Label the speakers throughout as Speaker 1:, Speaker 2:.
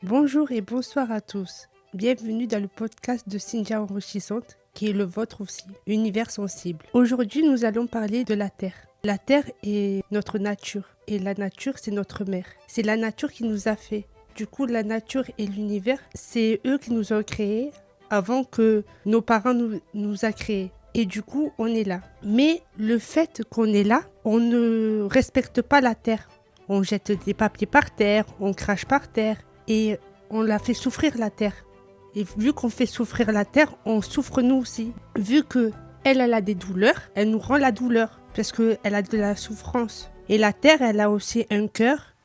Speaker 1: Bonjour et bonsoir à tous. Bienvenue dans le podcast de Cynthia Enrichissante, qui est le vôtre aussi, Univers sensible. Aujourd'hui, nous allons parler de la Terre. La Terre est notre nature et la nature, c'est notre mère. C'est la nature qui nous a fait. Du coup, la nature et l'univers, c'est eux qui nous ont créés avant que nos parents nous a créés. Et du coup, on est là. Mais le fait qu'on est là, on ne respecte pas la Terre. On jette des papiers par terre, on crache par terre. Et on la fait souffrir la terre. Et vu qu'on fait souffrir la terre, on souffre nous aussi. Vu que elle a des douleurs, elle nous rend la douleur parce qu'elle a de la souffrance. Et la terre, elle a aussi un cœur,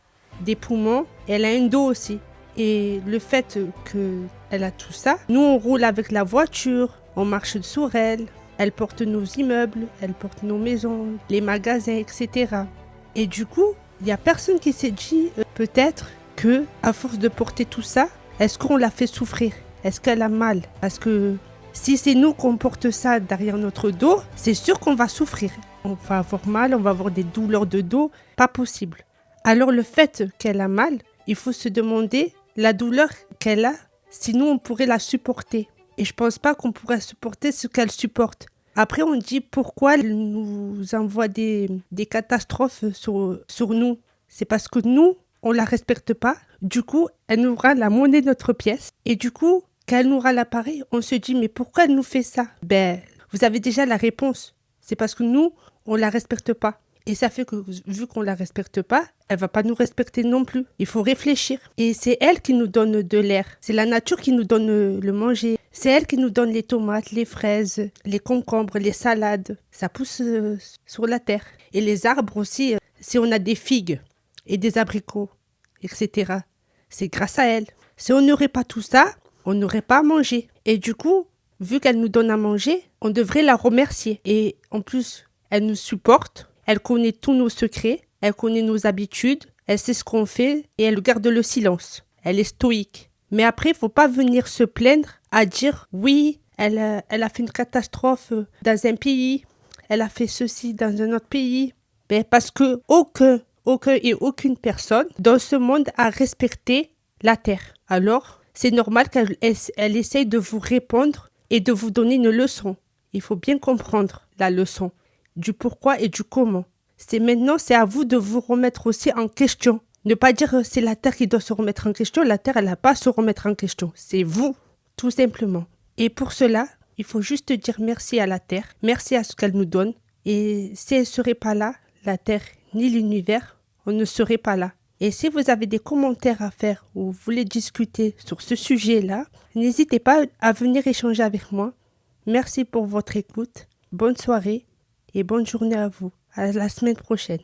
Speaker 1: des poumons, et elle a un dos aussi. Et le fait qu'elle a tout ça, nous on roule avec la voiture, on marche sur elle, elle porte nos immeubles, elle porte nos maisons, les magasins, etc. Et du coup, il n'y a personne qui s'est dit peut-être que, à force de porter tout ça, est-ce qu'on la fait souffrir? Est-ce qu'elle a mal? Parce que si c'est nous qu'on porte ça derrière notre dos, c'est sûr qu'on va souffrir. On va avoir mal, on va avoir des douleurs de dos, pas possible. Alors le fait qu'elle a mal, il faut se demander la douleur qu'elle a, sinon on pourrait la supporter. Et je pense pas qu'on pourrait supporter ce qu'elle supporte. Après, on dit pourquoi elle nous envoie des catastrophes sur nous. C'est parce que nous, on la respecte pas. Du coup, elle nous rend la monnaie de notre pièce. Et du coup, quand elle nous rend l'appareil, on se dit, mais pourquoi elle nous fait ça? Vous avez déjà la réponse. C'est parce que nous, on la respecte pas. Et ça fait que, vu qu'on la respecte pas, elle va pas nous respecter non plus. Il faut réfléchir. Et c'est elle qui nous donne de l'air. C'est la nature qui nous donne le manger. C'est elle qui nous donne les tomates, les fraises, les concombres, les salades. Ça pousse sur la terre. Et les arbres aussi, si on a des figues et des abricots, etc. C'est grâce à elle. Si on n'aurait pas tout ça, on n'aurait pas à manger. Et du coup, vu qu'elle nous donne à manger, on devrait la remercier. Et en plus, elle nous supporte, elle connaît tous nos secrets, elle connaît nos habitudes, elle sait ce qu'on fait et elle garde le silence. Elle est stoïque. Mais après, il ne faut pas venir se plaindre à dire oui, elle a fait une catastrophe dans un pays, elle a fait ceci dans un autre pays. Parce que aucune personne dans ce monde a respecté la terre. Alors, c'est normal qu'elle essaye de vous répondre et de vous donner une leçon. Il faut bien comprendre la leçon du pourquoi et du comment. C'est à vous de vous remettre aussi en question. Ne pas dire c'est la terre qui doit se remettre en question. La terre, elle n'a pas à se remettre en question. C'est vous, tout simplement. Et pour cela, il faut juste dire merci à la terre, merci à ce qu'elle nous donne. Et si elle ne serait pas là, la terre ni l'univers, on ne serait pas là. Et si vous avez des commentaires à faire ou vous voulez discuter sur ce sujet-là, n'hésitez pas à venir échanger avec moi. Merci pour votre écoute. Bonne soirée et bonne journée à vous. À la semaine prochaine.